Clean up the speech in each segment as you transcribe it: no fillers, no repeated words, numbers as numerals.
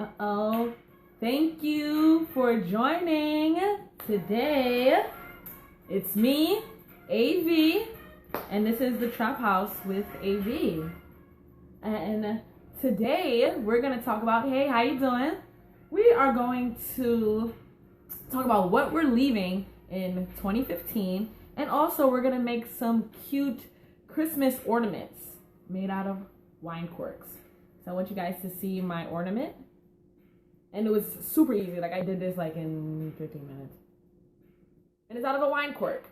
Uh-oh. Thank you for joining today. It's me, AV, and this is the Traphouse with AV. And today we're going to talk about, hey, how you doing? We are going to talk about what we're leaving in 2015, and also we're going to make some cute Christmas ornaments made out of wine corks. So I want you guys to see my ornament. And it was super easy. Like I did this like in 15 minutes. And it's out of a wine cork.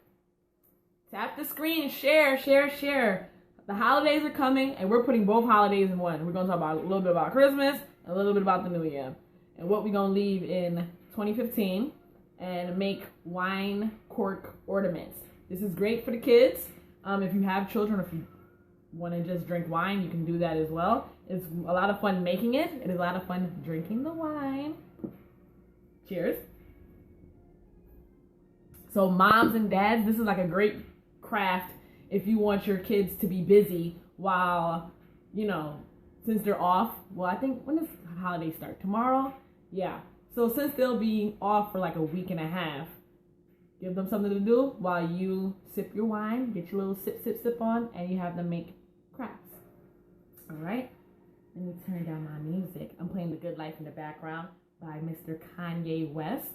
Tap the screen, share. The holidays are coming and we're putting both holidays in one. We're going to talk about a little bit about Christmas and a little bit about the New Year. And what we're going to leave in 2015 and make wine cork ornaments. This is great for the kids. If you have children, if you want to just drink wine, you can do that as well. It's a lot of fun making it. It is a lot of fun drinking the wine. Cheers. So moms and dads, this is like a great craft if you want your kids to be busy while, since they're off. Well, I think, when does the holiday start? Tomorrow? Yeah. So since they'll be off for like a week and a half, give them something to do while you sip your wine, get your little sip on, and you have them make crafts. All right? Let me turn down my music. I'm playing The Good Life in the background by Mr. Kanye West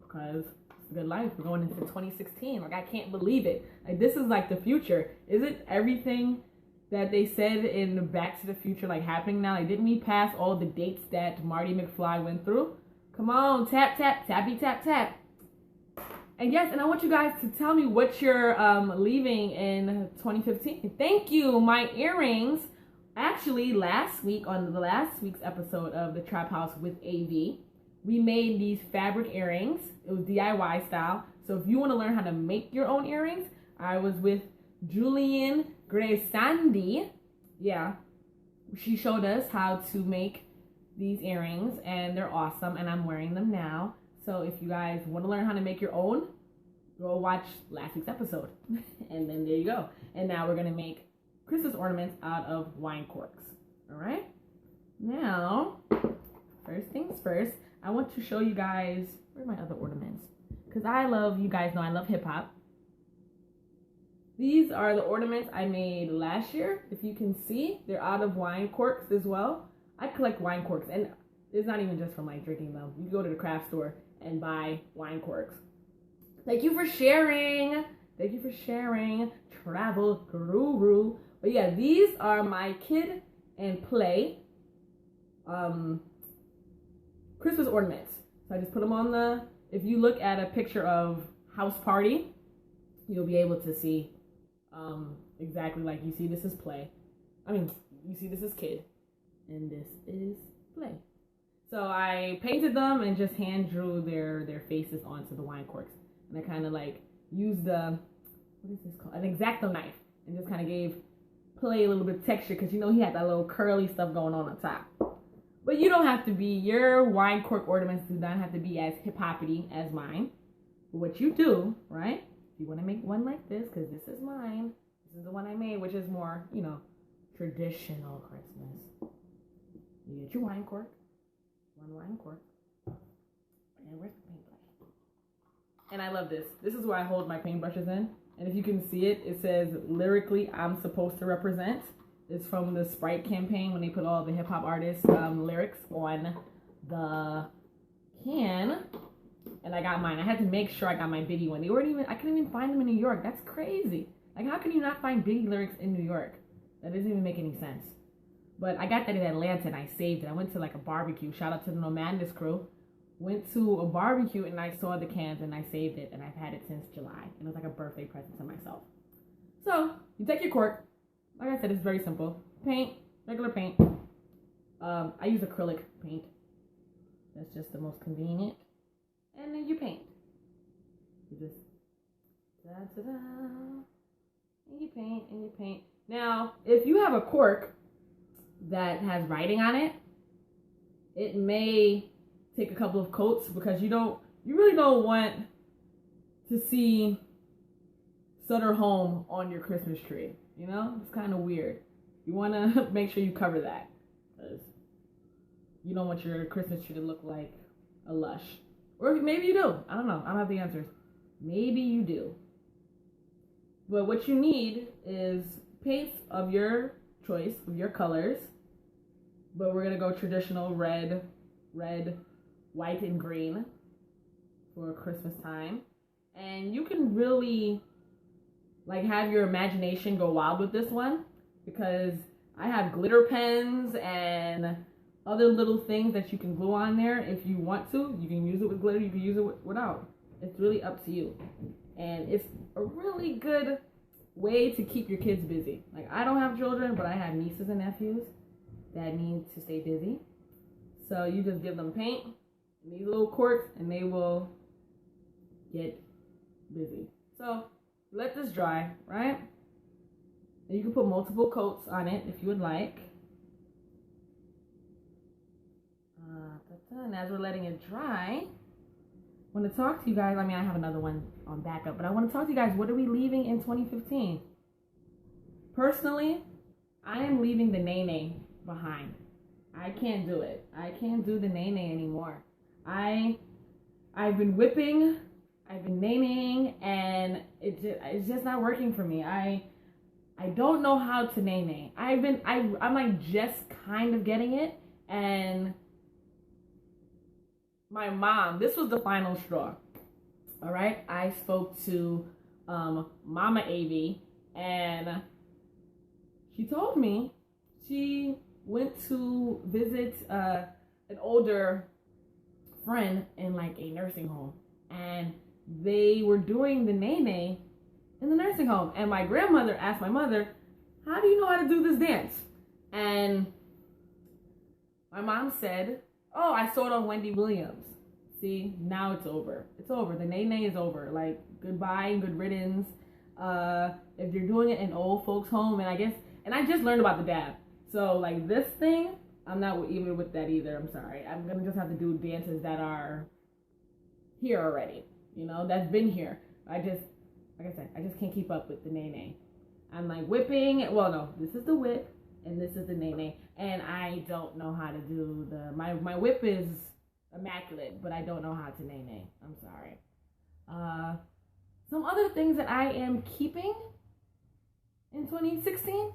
because it's the good life. We're going into 2016. Like, I can't believe it. Like, this is like the future. Isn't everything that they said in Back to the Future like happening now? Like, didn't we pass all the dates that Marty McFly went through? Come on, tap, tappy, tap. And yes, and I want you guys to tell me what you're leaving in 2015. Thank you. My earrings, actually last week on the last week's episode of the Traphouse with AV, we made these fabric earrings. It was DIY style. So if you want to learn how to make your own earrings, I was with Julian Gresandi. Yeah, she showed us how to make these earrings and they're awesome and I'm wearing them now. So if you guys want to learn how to make your own, go watch last week's episode. And then there you go. And now we're going to make Christmas ornaments out of wine corks. All right? Now, first things first, I want to show you guys, where are my other ornaments? Because you guys know I love hip hop. These are the ornaments I made last year. If you can see, they're out of wine corks as well. I collect wine corks, and it's not even just from like drinking them. You go to the craft store and buy wine corks. Thank you for sharing. Travel Guru. But yeah, these are my Kid and Play Christmas ornaments. So I just put them on if you look at a picture of House Party, you'll be able to see exactly like you see this is Play. You see this is Kid and this is Play. So I painted them and just hand drew their faces onto the wine corks. And I kind of like used what is this called? An X-Acto knife. And just kind of gave Play a little bit of texture because he had that little curly stuff going on top. But you don't have to be, your wine cork ornaments do not have to be as hip-hoppity as mine. But what you do, right? If you want to make one like this, because this is mine. This is the one I made, which is more, traditional Christmas. You get your wine cork. One wine cork. And where's the paintbrush? And I love this. This is where I hold my paintbrushes in. And if you can see it, it says, lyrically, I'm supposed to represent. It's from the Sprite campaign when they put all the hip hop artists' lyrics on the can. And I got mine. I had to make sure I got my Biggie one. I couldn't even find them in New York. That's crazy. Like, how can you not find Biggie lyrics in New York? That doesn't even make any sense. But I got that in Atlanta and I saved it. I went to like a barbecue. Shout out to the Nomadness crew. Went to a barbecue and I saw the cans and I saved it. And I've had it since July. And it was like a birthday present to myself. So, you take your cork. Like I said, it's very simple. Paint, regular paint. I use acrylic paint. That's just the most convenient. And then you paint. You just, da-da-da. And you paint. Now, if you have a cork that has writing on it, it may take a couple of coats because you really don't want to see Sutter Home on your Christmas tree. It's kind of weird. You want to make sure you cover that. you don't want your Christmas tree to look like a lush. Or maybe you do. I don't know. I don't have the answers. Maybe you do. But what you need is paints of your choice, of your colors. But we're going to go traditional red, white, and green for Christmas time. And you can really like have your imagination go wild with this one, because I have glitter pens and other little things that you can glue on there if you want to. You can use it with glitter, you can use it without. It's really up to you. And it's a really good way to keep your kids busy. Like, I don't have children, but I have nieces and nephews that need to stay busy. So you just give them paint and these little corks and they will get busy. So let this dry, right? And you can put multiple coats on it if you would like. And as we're letting it dry, I want to talk to you guys. I mean, I have another one on backup, but I want to talk to you guys. What are we leaving in 2015? Personally, I am leaving the nay-nay behind. I can't do it. I can't do the nay-nay anymore. I've been whipping, I've been nay-naying, and it's just not working for me. I don't know how to nay-nay. I'm like just kind of getting it, and my mom, this was the final straw. All right, I spoke to Mama A.V, and she told me she went to visit an older friend in like a nursing home, and they were doing the nay-nay in the nursing home. And my grandmother asked my mother, "How do you know how to do this dance?" And my mom said, "Oh, I saw it on Wendy Williams." See, now it's over. It's over. The nay-nay is over. Like, goodbye and good riddance. If you're doing it in old folks' home, and I just learned about the dab. So, like, this thing, I'm not even with that either. I'm sorry. I'm going to just have to do dances that are here already. You know, that's been here. Like I said, I just can't keep up with the nay-nay. I'm like whipping. Well, no, this is the whip, and this is the nay-nay. And I don't know how to do my whip is immaculate, but I don't know how to nay-nay. I'm sorry. Some other things that I am keeping in 2016,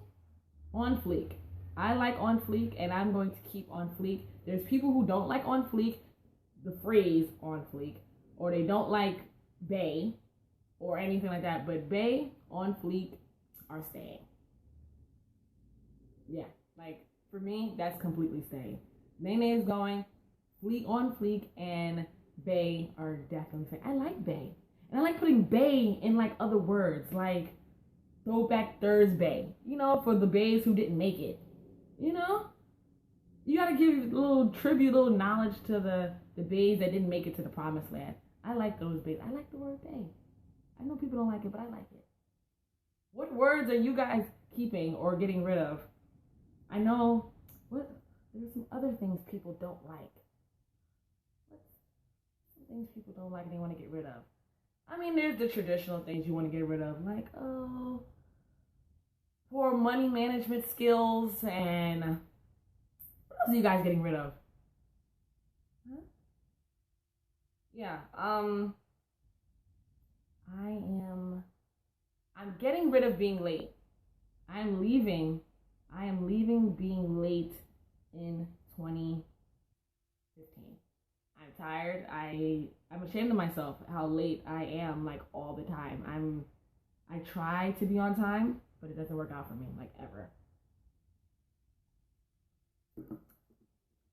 on fleek. I like on fleek, and I'm going to keep on fleek. There's people who don't like on fleek, the phrase on fleek, or they don't like bay or anything like that, but bay, on fleek are staying. Yeah, like for me, that's completely staying. Nay-nay is going, fleek, on fleek, and bay are definitely staying. I like bay, and I like putting bay in like other words, like Throwback Thursday, you know, for the bays who didn't make it. You know, you gotta give a little tribute, little knowledge to the bays that didn't make it to the promised land. I like those bays. I like the word bay. I know people don't like it, but I like it. What words are you guys keeping or getting rid of? I know there's some other things people don't like. Some things people don't like and they want to get rid of. I mean, there's the traditional things you want to get rid of, like, poor money management skills, and what else are you guys getting rid of? Huh? Yeah, I'm getting rid of being late. I am leaving being late in 2015. I'm tired. I'm ashamed of myself how late I am, like, all the time. I try to be on time, but it doesn't work out for me, like, ever.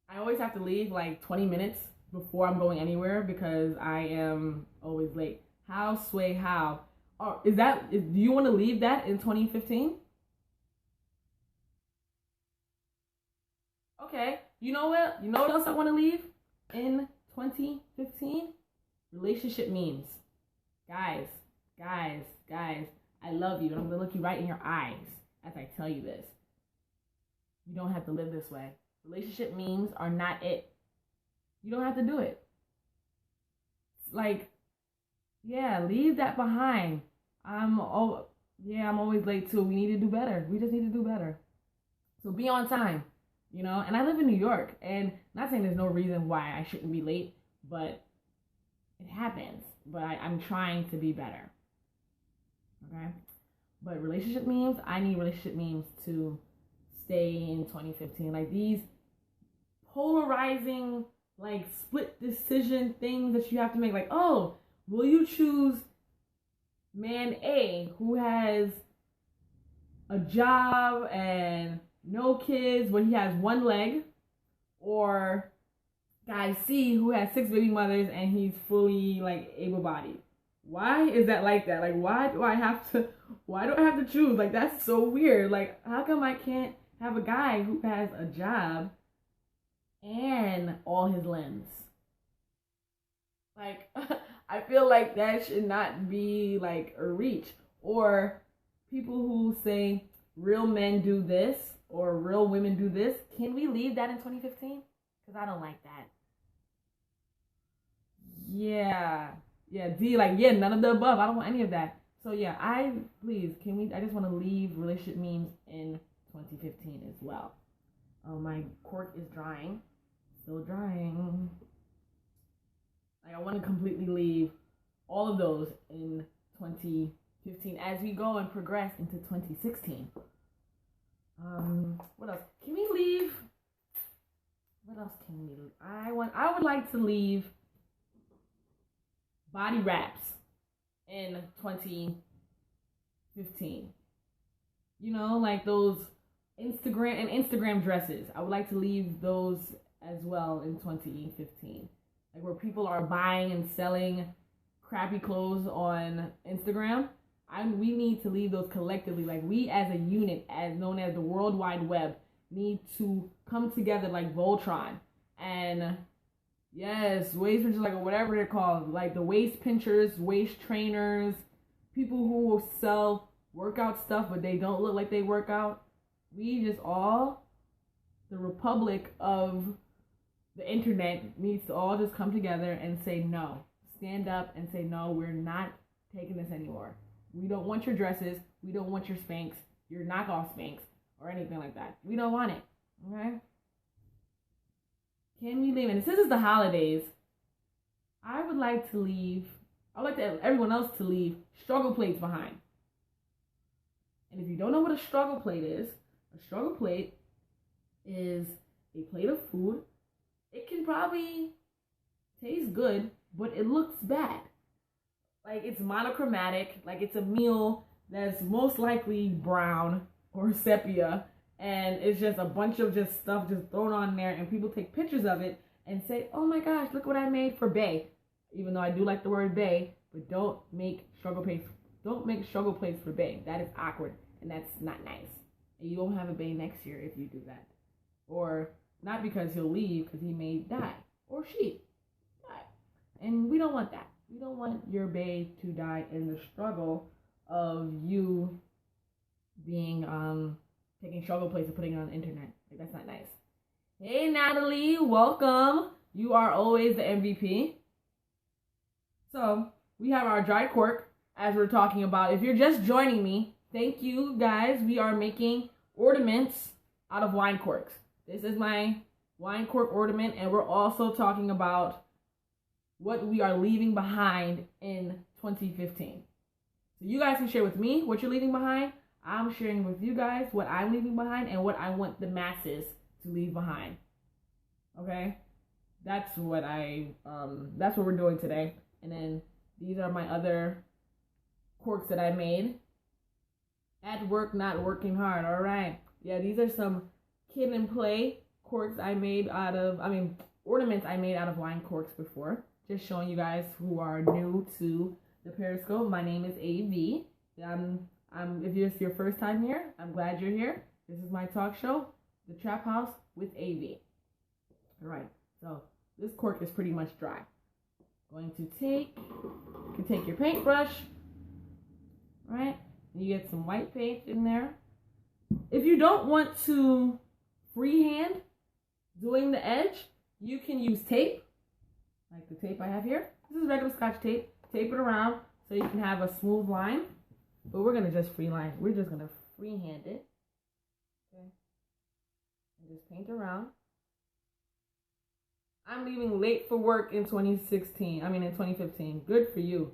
I always have to leave like 20 minutes before I'm going anywhere because I am always late. How? Oh, do you want to leave that in 2015? Okay. You know what? You know what else I want to leave in 2015? Relationship memes. Guys, I love you, and I'm going to look you right in your eyes as I tell you this. You don't have to live this way. Relationship memes are not it. You don't have to do it. Like, yeah, leave that behind. I'm always late too. We need to do better. We just need to do better. So be on time, you know? And I live in New York, and Not saying there's no reason why I shouldn't be late, but it happens. But I'm trying to be better. Okay? But relationship memes, I need relationship memes to stay in 2015. Like these polarizing, like split decision things that you have to make. Like, oh, will you choose man A who has a job and no kids but he has one leg, or guy C who has 6 baby mothers and he's fully like able-bodied? Why is that like that? Like, why do I have to choose? Like, that's so weird. Like, how come I can't have a guy who has a job and all his limbs? Like, I feel like that should not be like a reach. Or people who say real men do this or real women do this. Can we leave that in 2015? Because I don't like that. Yeah, D, like, yeah, none of the above. I don't want any of that. So yeah, I just want to leave relationship memes in 2015 as well. My cork is drying. Still drying. Like, I want to completely leave all of those in 2015 as we go and progress into 2016. What else? Can we leave? What else can we leave? I would like to leave body wraps in 2015. You know, like those Instagram dresses. I would like to leave those as well in 2015. Like, where people are buying and selling crappy clothes on Instagram. We need to leave those collectively. Like, we as a unit, as known as the World Wide Web, need to come together like Voltron. And yes, waist pinchers, like whatever they're called, like the waist pinchers, waist trainers, people who will sell workout stuff but they don't look like they work out. We just all, the republic of the internet, needs to all just come together and say no. Stand up and say no, we're not taking this anymore. We don't want your dresses. We don't want your Spanx, your knockoff Spanx, or anything like that. We don't want it. Okay? Can we leave? And since it's the holidays, I would like everyone else to leave struggle plates behind. And if you don't know what a struggle plate is a plate of food. It can probably taste good, but it looks bad. Like, it's monochromatic. Like, it's a meal that's most likely brown or sepia, and it's just a bunch of just stuff just thrown on there, and people take pictures of it and say, oh my gosh, look what I made for bae. Even though I do like the word bae, but don't make struggle plates for bae. That is awkward, and that's not nice. And you won't have a bae next year if you do that. Or not because he'll leave, because he may die, or she die. And we don't want that. We don't want your bae to die in the struggle of you being taking struggle plates and putting it on the internet. Like, that's not nice. Hey Natalie, welcome. You are always the MVP. So we have our dry cork, as we're talking about. If you're just joining me, thank you guys. We are making ornaments out of wine corks. This is my wine cork ornament, and we're also talking about what we are leaving behind in 2015. So you guys can share with me what you're leaving behind. I'm sharing with you guys what I'm leaving behind and what I want the masses to leave behind. Okay? That's what we're doing today. And then these are my other corks that I made. At work, not working hard. All right. Yeah, these are some kid and play corks ornaments I made out of wine corks before. Just showing you guys who are new to the Periscope. My name is A.V. If it's your first time here, I'm glad you're here. This is my talk show, the Traphouse with A.V. All right, so this cork is pretty much dry. You can take your paintbrush, right? And you get some white paint in there. If you don't want to freehand doing the edge, you can use tape, like the tape I have here. This is regular Scotch tape. Tape it around so you can have a smooth line. But we're gonna just freehand it. Okay. And just paint around. I'm leaving late for work in 2016. I mean, in 2015. Good for you.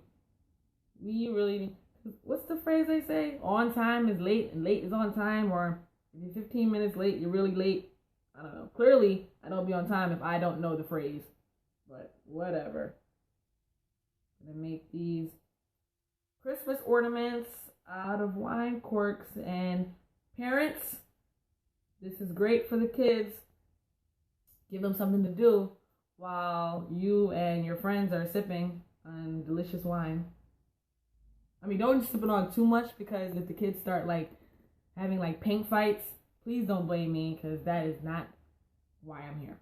We really, what's the phrase they say? On time is late and late is on time. Or if you're 15 minutes late, you're really late. I don't know. Clearly, I don't be on time if I don't know the phrase. But whatever. I'm going to make these Christmas ornaments out of wine corks. And parents, this is great for the kids. Give them something to do while you and your friends are sipping on delicious wine. I mean, don't sip it on too much, because if the kids start like having like paint fights, please don't blame me, because that is not why I'm here.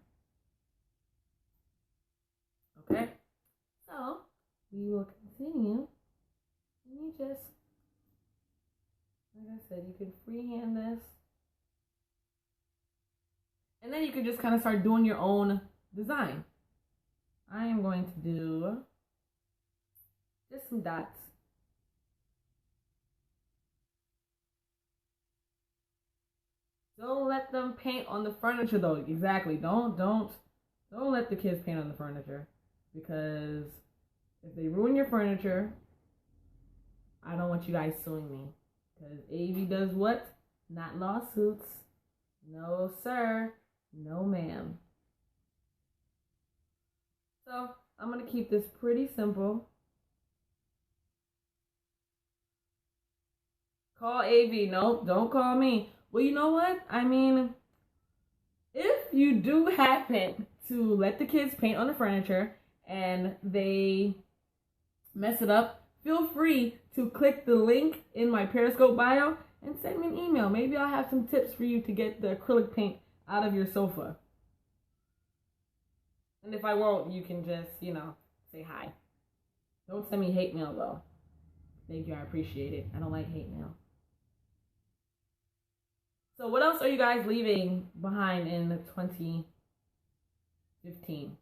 Okay, so we will continue. And you just, like I said, you can freehand this. And then you can just kind of start doing your own design. I am going to do just some dots. Don't let them paint on the furniture though. Exactly. Don't let the kids paint on the furniture, because if they ruin your furniture, I don't want you guys suing me, because A.V does what? Not lawsuits. No, sir. No, ma'am. So I'm going to keep this pretty simple. Call A.V. Nope, don't call me. Well, you know what? I mean, if you do happen to let the kids paint on the furniture and they mess it up, feel free to click the link in my Periscope bio and send me an email. Maybe I'll have some tips for you to get the acrylic paint out of your sofa. And if I won't, you can just, say hi. Don't send me hate mail, though. Thank you, I appreciate it. I don't like hate mail. So what else are you guys leaving behind in 2015?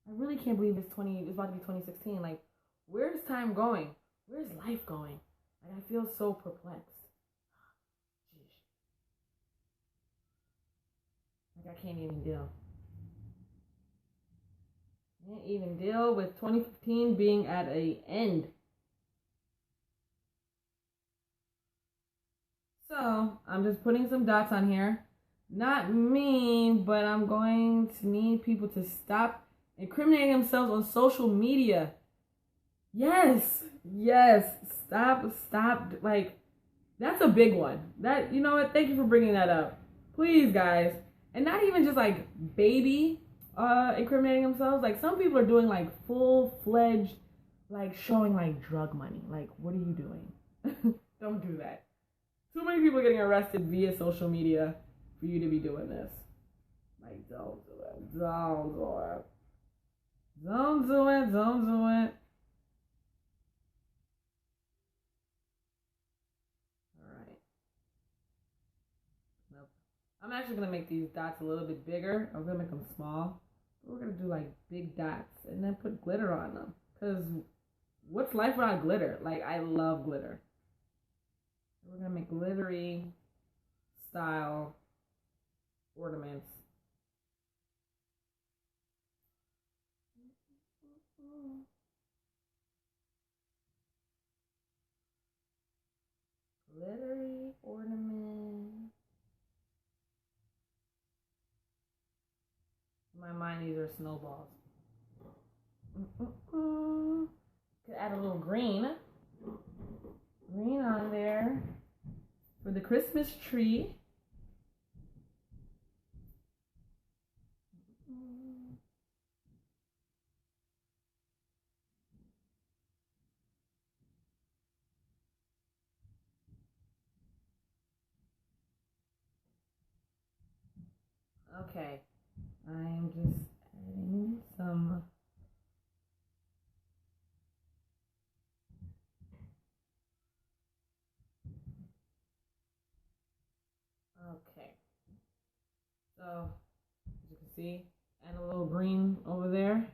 I really can't believe it's about to be 2016. Like, where's time going? Where's life going? Like, I feel so perplexed. Jeez. Like, I can't even deal. Can't even deal with 2015 being at an end. So, I'm just putting some dots on here. Not me, but I'm going to need people to stop incriminating themselves on social media. Yes. Stop. Like, that's a big one. That, you know what? Thank you for bringing that up. Please, guys. And not even just like baby incriminating themselves. Like, some people are doing like full-fledged, like showing like drug money. Like, what are you doing? Don't do that. Too many people are getting arrested via social media for you to be doing this. Like, don't do it. Don't do it. Don't do it. Don't do it. Alright. Nope. I'm actually going to make these dots a little bit bigger. I'm going to make them small. We're going to do like big dots and then put glitter on them. Because what's life without glitter? Like, I love glitter. We're going to make glittery style ornaments. Glittery ornament. In my mind, these are snowballs. Could add a little green on there for the Christmas tree. Okay, I'm just adding some okay. So, as you can see, add a little green over there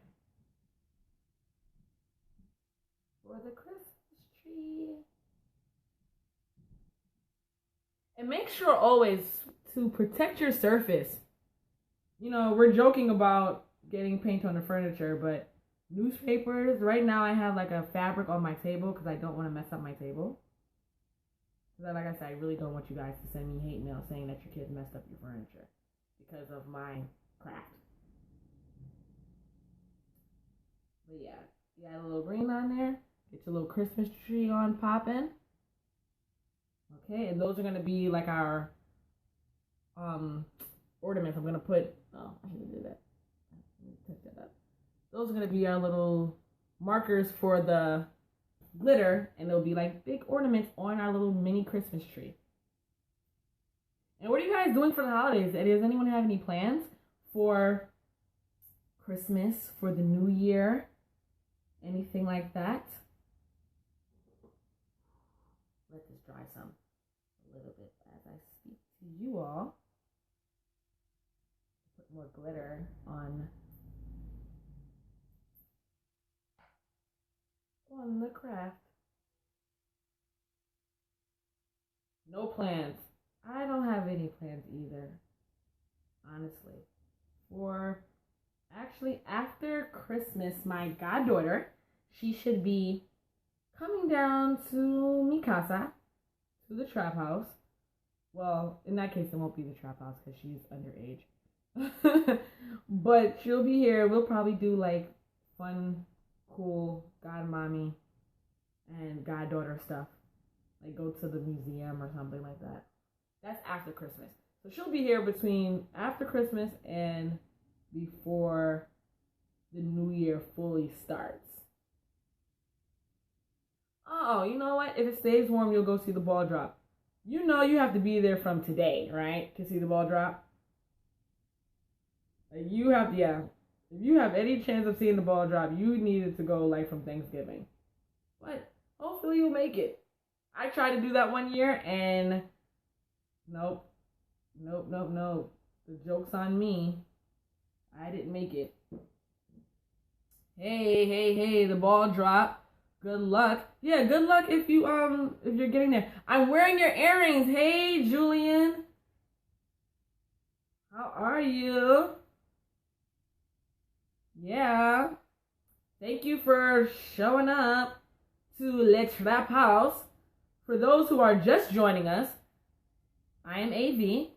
for the Christmas tree. And make sure always to protect your surface. you know, we're joking about getting paint on the furniture, but newspapers, right now I have like a fabric on my table because I don't want to mess up my table. Because like I said, I really don't want you guys to send me hate mail saying that your kids messed up your furniture because of my craft. But yeah, you add a little green on there. Get your little Christmas tree on popping. Okay, and those are going to be like our ornaments. I'm going to put, oh, I shouldn't do that. Let me touch that up. Those are going to be our little markers for the glitter, and they'll be like big ornaments on our little mini Christmas tree. And what are you guys doing for the holidays? Does anyone have any plans for Christmas, for the new year? Anything like that? Let this dry some a little bit as I speak to you all. Put more glitter on the craft. No plans. I don't have any plans either, honestly. Actually, after Christmas, my goddaughter, she should be coming down to mi casa, to the trap house. Well, in that case, it won't be the trap house because she's underage. But she'll be here. We'll probably do like fun, cool godmommy and goddaughter stuff. Like go to the museum or something like that. That's after Christmas. So she'll be here between after Christmas and before the new year fully starts. Oh, you know what? If it stays warm, you'll go see the ball drop. You know you have to be there from today, right? To see the ball drop. Like you have, yeah. If you have any chance of seeing the ball drop, you needed to go like from Thanksgiving. But hopefully you'll make it. I tried to do that one year and nope. The joke's on me. I didn't make it. Hey, the ball drop. Good luck. Yeah, good luck if you're getting there. I'm wearing your earrings. Hey, Julian. How are you? Yeah. Thank you for showing up to Le Trap House. For those who are just joining us, I am AV,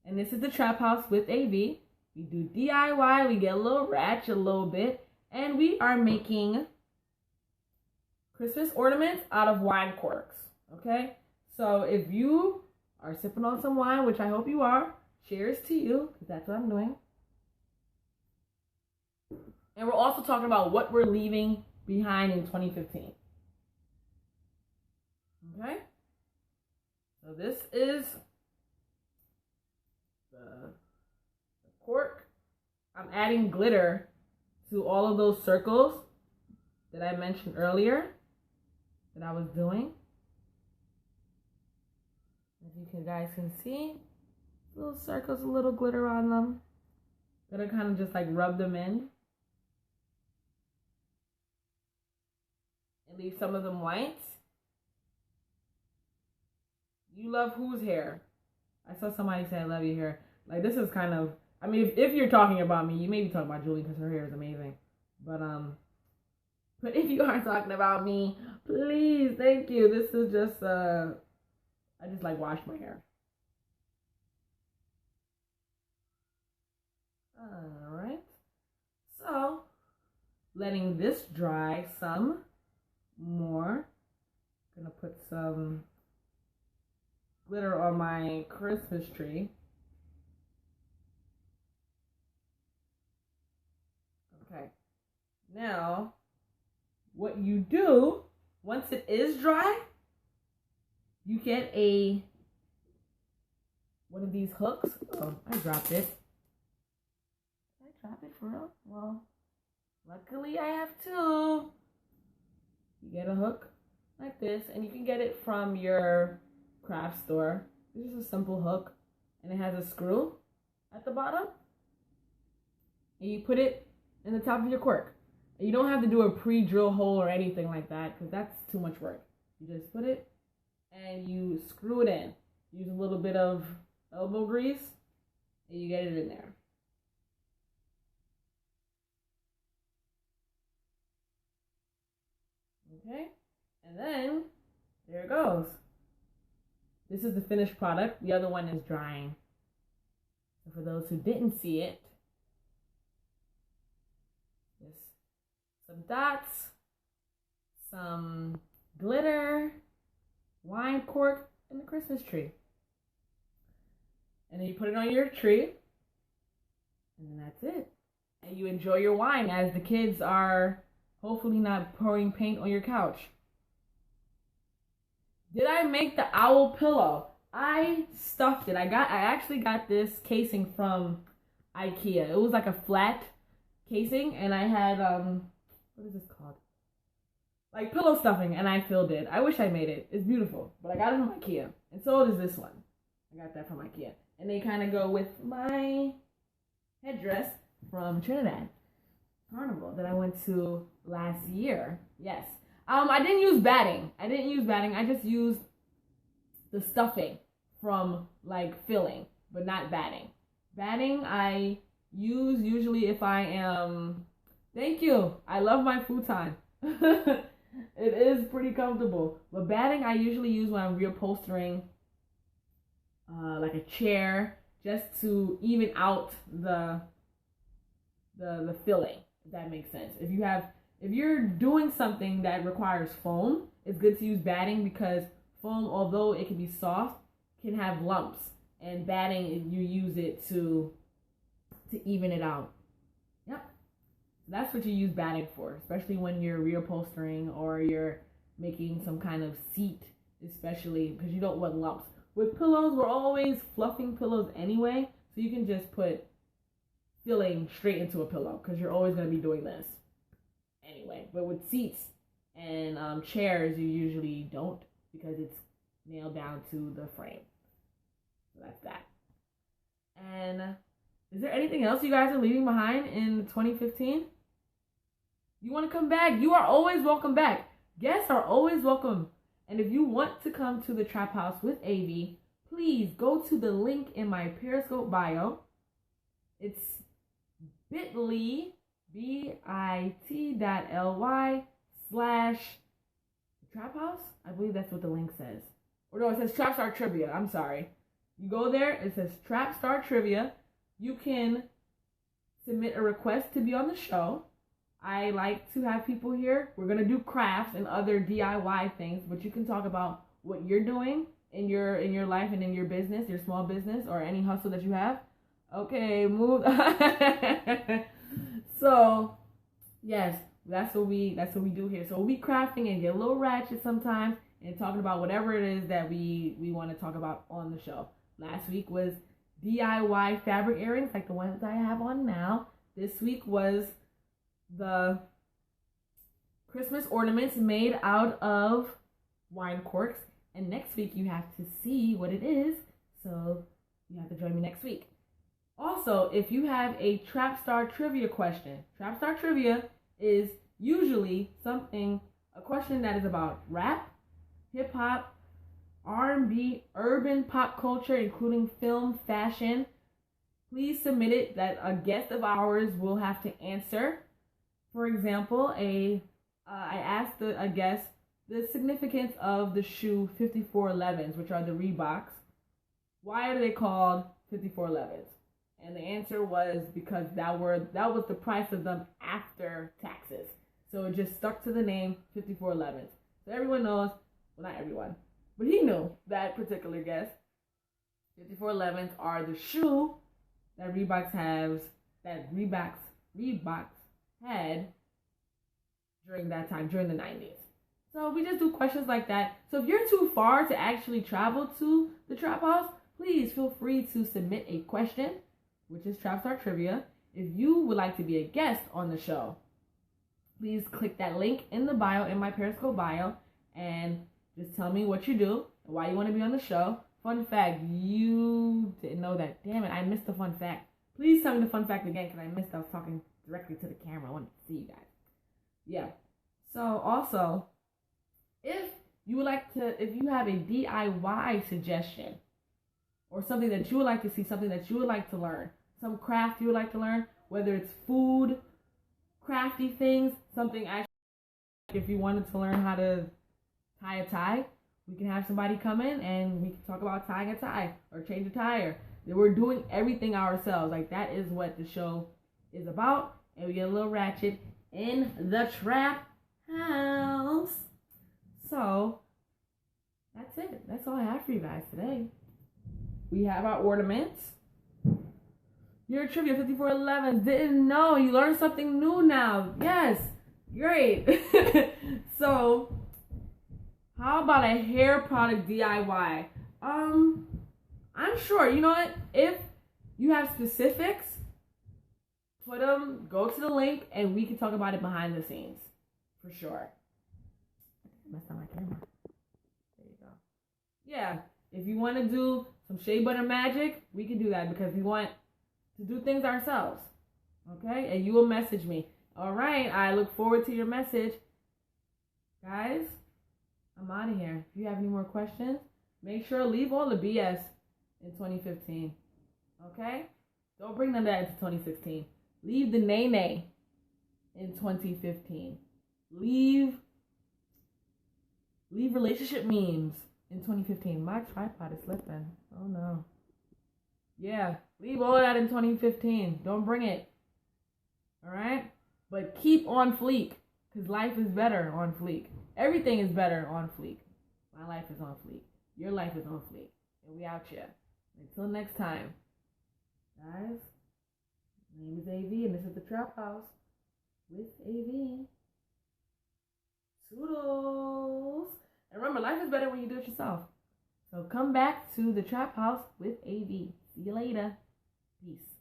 and this is the Trap House with AV. We do DIY, we get a little ratchet a little bit, and we are making Christmas ornaments out of wine corks, okay? So if you are sipping on some wine, which I hope you are, cheers to you, because that's what I'm doing. And we're also talking about what we're leaving behind in 2015. Okay? So this is the cork. I'm adding glitter to all of those circles that I mentioned earlier that I was doing. As you guys can see, little circles, a little glitter on them. Gonna kind of just like rub them in. And leave some of them white. You love whose hair? I saw somebody say I love your hair. Like this is kind of, I mean, if you're talking about me, you may be talking about Julie because her hair is amazing. But if you are talking about me, please, thank you. This is just, I just like washed my hair. All right. So, letting this dry some more. Gonna put some glitter on my Christmas tree. Okay. Now, what you do, once it is dry, you get one of these hooks. Oh, I dropped it. Did I drop it for real? Well, luckily I have two. You get a hook like this, and you can get it from your craft store. This is a simple hook, and it has a screw at the bottom. And you put it in the top of your cork. And you don't have to do a pre-drill hole or anything like that, because that's too much work. You just put it, and you screw it in. Use a little bit of elbow grease, and you get it in there. Okay, and then there it goes. This is the finished product. The other one is drying. So for those who didn't see it, just some dots, some glitter, wine cork, and the Christmas tree. And then you put it on your tree, and then that's it. And you enjoy your wine as the kids are hopefully not pouring paint on your couch. Did I make the owl pillow? I stuffed it. I actually got this casing from IKEA. It was like a flat casing, and I had what is this called? Like pillow stuffing, and I filled it. I wish I made it. It's beautiful, but I got it from IKEA, and so does this one. I got that from IKEA, and they kind of go with my headdress from Trinidad Carnival that I went to last year. Yes. I didn't use batting. I just used the stuffing from like filling, but not batting. Batting I use usually if I am. Thank you. I love my futon. It is pretty comfortable. But batting I usually use when I'm reupholstering like a chair, just to even out the filling, if that makes sense. If you're doing something that requires foam, it's good to use batting because foam, although it can be soft, can have lumps. And batting, you use it to even it out. Yep. That's what you use batting for, especially when you're reupholstering or you're making some kind of seat, especially because you don't want lumps. With pillows, we're always fluffing pillows anyway, so you can just put filling straight into a pillow because you're always going to be doing this anyway. But with seats and chairs, you usually don't because it's nailed down to the frame. So that's that. And is there anything else you guys are leaving behind in 2015? You want to come back? You are always welcome back. Guests are always welcome. And if you want to come to the Traphouse with A.V, please go to the link in my Periscope bio. It's bit.ly, bit.ly/Traphouse. I believe that's what the link says. Or no, it says Trap Star Trivia. I'm sorry. You go there, it says Trap Star Trivia. You can submit a request to be on the show. I like to have people here. We're going to do crafts and other DIY things, but you can talk about what you're doing in your life and in your business, your small business, or any hustle that you have. Okay, move. So, yes, that's what we do here. So we'll be crafting and get a little ratchet sometimes and talking about whatever it is that we want to talk about on the show. Last week was DIY fabric earrings like the ones I have on now. This week was the Christmas ornaments made out of wine corks. And next week you have to see what it is. So you have to join me next week. Also, if you have a Trap Star Trivia question, Trap Star Trivia is usually a question that is about rap, hip hop, R&B, urban pop culture, including film, fashion. Please submit it that a guest of ours will have to answer. For example, I asked a guest the significance of the shoe 5411s, which are the Reeboks. Why are they called 5411s? And the answer was because that was the price of them after taxes. So it just stuck to the name 5411s. So everyone knows, well, not everyone, but he knew, that particular guest. 5411s are the shoe that Reeboks had during that time, during the 90s. So we just do questions like that. So if you're too far to actually travel to the Trap House, please feel free to submit a question, which is Trap Star Trivia. If you would like to be a guest on the show, please click that link in the bio, in my Periscope bio, and just tell me what you do and why you want to be on the show. Fun fact, you didn't know that. Damn it, I missed the fun fact. Please tell me the fun fact again because I missed. I was talking directly to the camera. I wanted to see you guys. Yeah. So also, if you have a DIY suggestion or something that you would like to see, something that you would like to learn, some craft you would like to learn, whether it's food, crafty things, something actually If you wanted to learn how to tie a tie, we can have somebody come in and we can talk about tying a tie or change a tire. We're doing everything ourselves. Like, that is what the show is about. And we get a little ratchet in the trap house. So that's it. That's all I have for you guys today. We have our ornaments. Your trivia 5411 didn't know. You learned something new now. Yes. Great. So how about a hair product DIY? I'm sure. You know what? If you have specifics, go to the link and we can talk about it behind the scenes. For sure. Messed up my camera. There you go. Yeah. If you want to do some shea butter magic, we can do that because we want to do things ourselves. Okay? And you will message me. All right. I look forward to your message. Guys, I'm out of here. If you have any more questions, make sure to leave all the BS in 2015. Okay? Don't bring them back into 2016. Leave the nay-nay in 2015. Leave relationship memes in 2015. My tripod is slipping. Oh no. Yeah, leave all that in 2015. Don't bring it. Alright? But keep on fleek. Because life is better on fleek. Everything is better on fleek. My life is on fleek. Your life is on fleek. And we out here. Until next time. Guys, my name is A.V. and this is the Trap House with A.V. Toodles. And remember, life is better when you do it yourself. So come back to the Trap House with A.V. See you later. Peace.